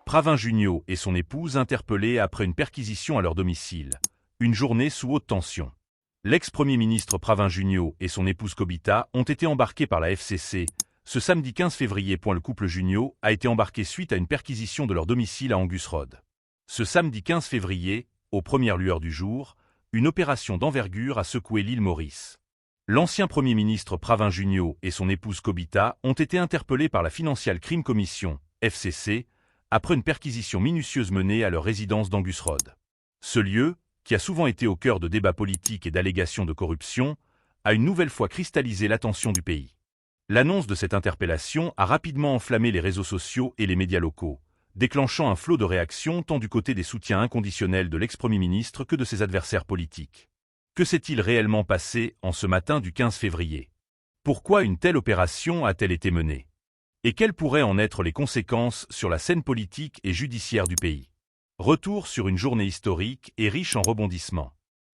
Pravin Junio et son épouse interpellés après une perquisition à leur domicile. Une journée sous haute tension. L'ex-premier ministre Pravin Junio et son épouse Kobita ont été embarqués par la FCC. Ce samedi 15 février. Le couple Junio a été embarqué suite à une perquisition de leur domicile à Angus Road. Ce samedi 15 février, aux premières lueurs du jour, une opération d'envergure a secoué l'île Maurice. L'ancien Premier ministre Pravin Junio et son épouse Kobita ont été interpellés par la Financial Crime Commission, FCC, après une perquisition minutieuse menée à leur résidence d'Angus Road. Ce lieu, qui a souvent été au cœur de débats politiques et d'allégations de corruption, a une nouvelle fois cristallisé l'attention du pays. L'annonce de cette interpellation a rapidement enflammé les réseaux sociaux et les médias locaux, déclenchant un flot de réactions tant du côté des soutiens inconditionnels de l'ex-premier ministre que de ses adversaires politiques. Que s'est-il réellement passé en ce matin du 15 février? Pourquoi une telle opération a-t-elle été menée? Et quelles pourraient en être les conséquences sur la scène politique et judiciaire du pays? Retour sur une journée historique et riche en rebondissements.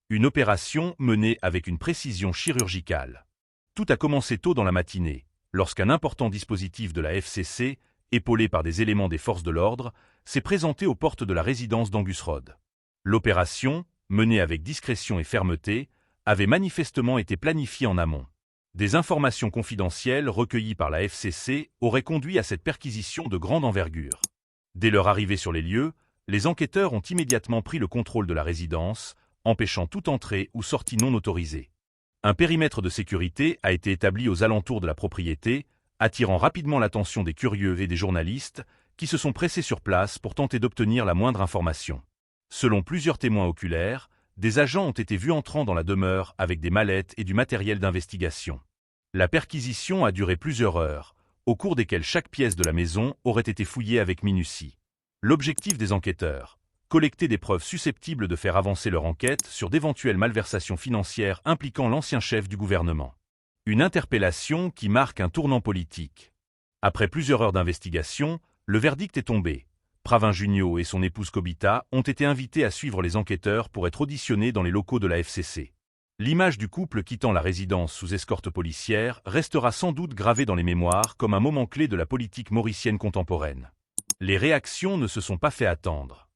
Une opération menée avec une précision chirurgicale. Tout a commencé tôt dans la matinée, lorsqu'un important dispositif de la FCC, épaulé par des éléments des forces de l'ordre, s'est présenté aux portes de la résidence d'Angus Road. L'opération, menée avec discrétion et fermeté, avait manifestement été planifiée en amont. Des informations confidentielles recueillies par la FCC auraient conduit à cette perquisition de grande envergure. Dès leur arrivée sur les lieux, les enquêteurs ont immédiatement pris le contrôle de la résidence, empêchant toute entrée ou sortie non autorisée. Un périmètre de sécurité a été établi aux alentours de la propriété, attirant rapidement l'attention des curieux et des journalistes qui se sont pressés sur place pour tenter d'obtenir la moindre information. Selon plusieurs témoins oculaires, des agents ont été vus entrant dans la demeure avec des mallettes et du matériel d'investigation. La perquisition a duré plusieurs heures, au cours desquelles chaque pièce de la maison aurait été fouillée avec minutie. L'objectif des enquêteurs, collecter des preuves susceptibles de faire avancer leur enquête sur d'éventuelles malversations financières impliquant l'ancien chef du gouvernement. Une interpellation qui marque un tournant politique. Après plusieurs heures d'investigation, le verdict est tombé. Pravin Junio et son épouse Kobita ont été invités à suivre les enquêteurs pour être auditionnés dans les locaux de la FCC. L'image du couple quittant la résidence sous escorte policière restera sans doute gravée dans les mémoires comme un moment clé de la politique mauricienne contemporaine. Les réactions ne se sont pas fait attendre.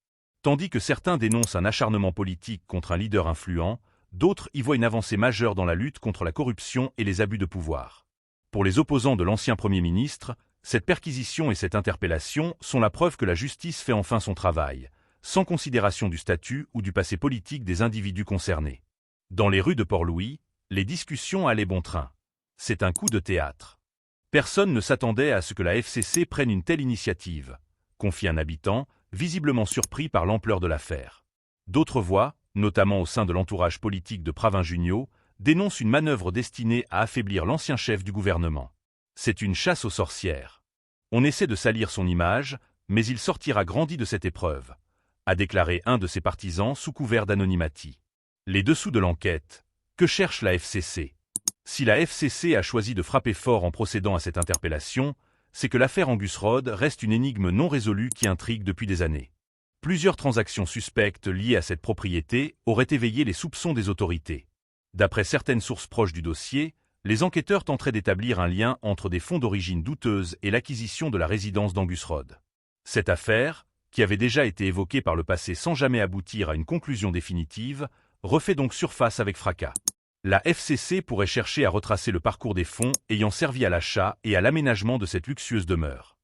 Tandis que certains dénoncent un acharnement politique contre un leader influent, d'autres y voient une avancée majeure dans la lutte contre la corruption et les abus de pouvoir. Pour les opposants de l'ancien Premier ministre, cette perquisition et cette interpellation sont la preuve que la justice fait enfin son travail, sans considération du statut ou du passé politique des individus concernés. Dans les rues de Port-Louis, les discussions allaient bon train. C'est un coup de théâtre. Personne ne s'attendait à ce que la FCC prenne une telle initiative, confie un habitant, visiblement surpris par l'ampleur de l'affaire. D'autres voix, notamment au sein de l'entourage politique de Pravin Junio, dénoncent une manœuvre destinée à affaiblir l'ancien chef du gouvernement. C'est une chasse aux sorcières. On essaie de salir son image, mais il sortira grandi de cette épreuve, a déclaré un de ses partisans sous couvert d'anonymati. Les dessous de l'enquête. Que cherche la FCC? Si la FCC a choisi de frapper fort en procédant à cette interpellation, c'est que l'affaire Angus Road reste une énigme non résolue qui intrigue depuis des années. Plusieurs transactions suspectes liées à cette propriété auraient éveillé les soupçons des autorités. D'après certaines sources proches du dossier, les enquêteurs tenteraient d'établir un lien entre des fonds d'origine douteuse et l'acquisition de la résidence d'Angus Road. Cette affaire, qui avait déjà été évoquée par le passé sans jamais aboutir à une conclusion définitive, refait donc surface avec fracas. La FCC pourrait chercher à retracer le parcours des fonds ayant servi à l'achat et à l'aménagement de cette luxueuse demeure.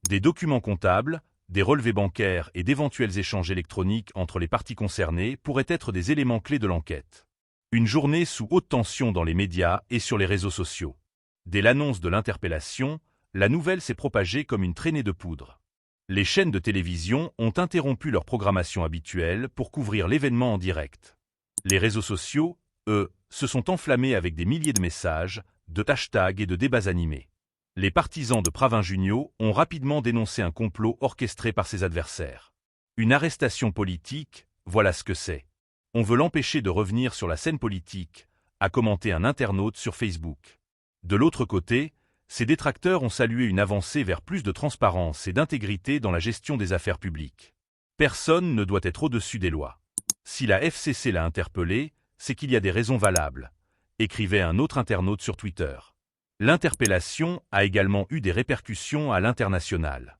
Des documents comptables, des relevés bancaires et d'éventuels échanges électroniques entre les parties concernées pourraient être des éléments clés de l'enquête. Une journée sous haute tension dans les médias et sur les réseaux sociaux. Dès l'annonce de l'interpellation, la nouvelle s'est propagée comme une traînée de poudre. Les chaînes de télévision ont interrompu leur programmation habituelle pour couvrir l'événement en direct. Les réseaux sociaux, eux, se sont enflammés avec des milliers de messages, de hashtags et de débats animés. Les partisans de Pravin Junio ont rapidement dénoncé un complot orchestré par ses adversaires. Une arrestation politique, voilà ce que c'est. On veut l'empêcher de revenir sur la scène politique, a commenté un internaute sur Facebook. De l'autre côté, ses détracteurs ont salué une avancée vers plus de transparence et d'intégrité dans la gestion des affaires publiques. Personne ne doit être au-dessus des lois. Si la FCC l'a interpellé, c'est qu'il y a des raisons valables, écrivait un autre internaute sur Twitter. L'interpellation a également eu des répercussions à l'international.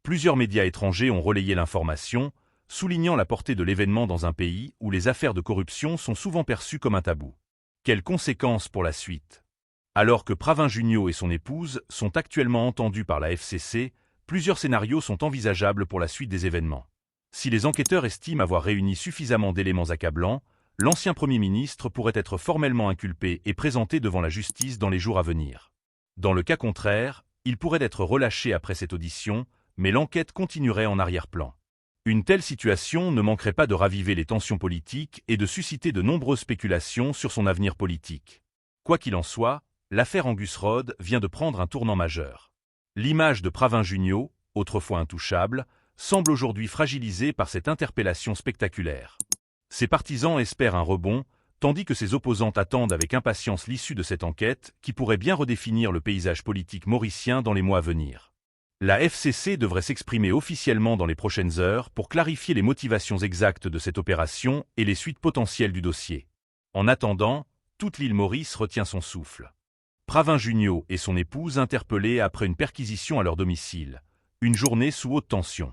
Plusieurs médias étrangers ont relayé l'information, soulignant la portée de l'événement dans un pays où les affaires de corruption sont souvent perçues comme un tabou. Quelles conséquences pour la suite? Alors que Pravin Junio et son épouse sont actuellement entendus par la FCC, plusieurs scénarios sont envisageables pour la suite des événements. Si les enquêteurs estiment avoir réuni suffisamment d'éléments accablants, l'ancien Premier ministre pourrait être formellement inculpé et présenté devant la justice dans les jours à venir. Dans le cas contraire, il pourrait être relâché après cette audition, mais l'enquête continuerait en arrière-plan. Une telle situation ne manquerait pas de raviver les tensions politiques et de susciter de nombreuses spéculations sur son avenir politique. Quoi qu'il en soit, l'affaire Angus Rodd vient de prendre un tournant majeur. L'image de Pravin Junio, autrefois intouchable, semble aujourd'hui fragilisée par cette interpellation spectaculaire. Ses partisans espèrent un rebond, tandis que ses opposants attendent avec impatience l'issue de cette enquête qui pourrait bien redéfinir le paysage politique mauricien dans les mois à venir. La FCC devrait s'exprimer officiellement dans les prochaines heures pour clarifier les motivations exactes de cette opération et les suites potentielles du dossier. En attendant, toute l'île Maurice retient son souffle. Pravin Junio et son épouse interpellés après une perquisition à leur domicile. Une journée sous haute tension.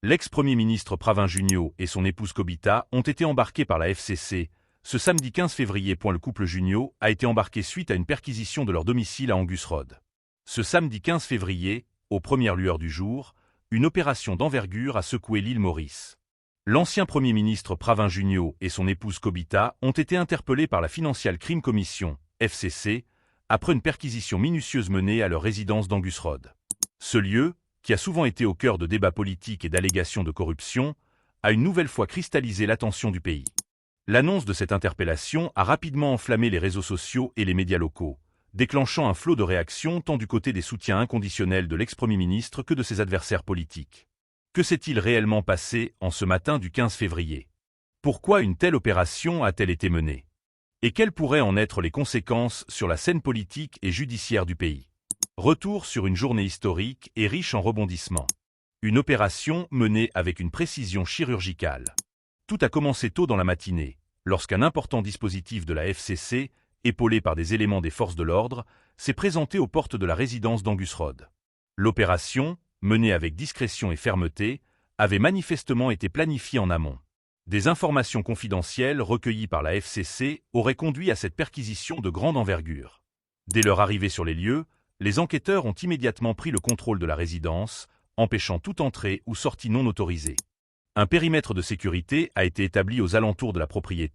L'ex-premier ministre Pravin Junio et son épouse Kobita ont été embarqués par la FCC. Ce samedi 15 février, le couple Junio a été embarqué suite à une perquisition de leur domicile à Angus Rodd. Ce samedi 15 février, aux premières lueurs du jour, une opération d'envergure a secoué l'île Maurice. L'ancien Premier ministre Pravin Junio et son épouse Kobita ont été interpellés par la Financial Crime Commission, FCC, après une perquisition minutieuse menée à leur résidence d'Angus Rodd. Ce lieu, qui a souvent été au cœur de débats politiques et d'allégations de corruption, a une nouvelle fois cristallisé l'attention du pays. L'annonce de cette interpellation a rapidement enflammé les réseaux sociaux et les médias locaux, déclenchant un flot de réactions tant du côté des soutiens inconditionnels de l'ex-premier ministre que de ses adversaires politiques. Que s'est-il réellement passé en ce matin du 15 février? Pourquoi une telle opération a-t-elle été menée? Et quelles pourraient en être les conséquences sur la scène politique et judiciaire du pays? Retour sur une journée historique et riche en rebondissements. Une opération menée avec une précision chirurgicale. Tout a commencé tôt dans la matinée, lorsqu'un important dispositif de la FCC, épaulé par des éléments des forces de l'ordre, s'est présenté aux portes de la résidence d'Angus Rodd. L'opération, menée avec discrétion et fermeté, avait manifestement été planifiée en amont. Des informations confidentielles recueillies par la FCC auraient conduit à cette perquisition de grande envergure. Dès leur arrivée sur les lieux, les enquêteurs ont immédiatement pris le contrôle de la résidence, empêchant toute entrée ou sortie non autorisée. Un périmètre de sécurité a été établi aux alentours de la propriété,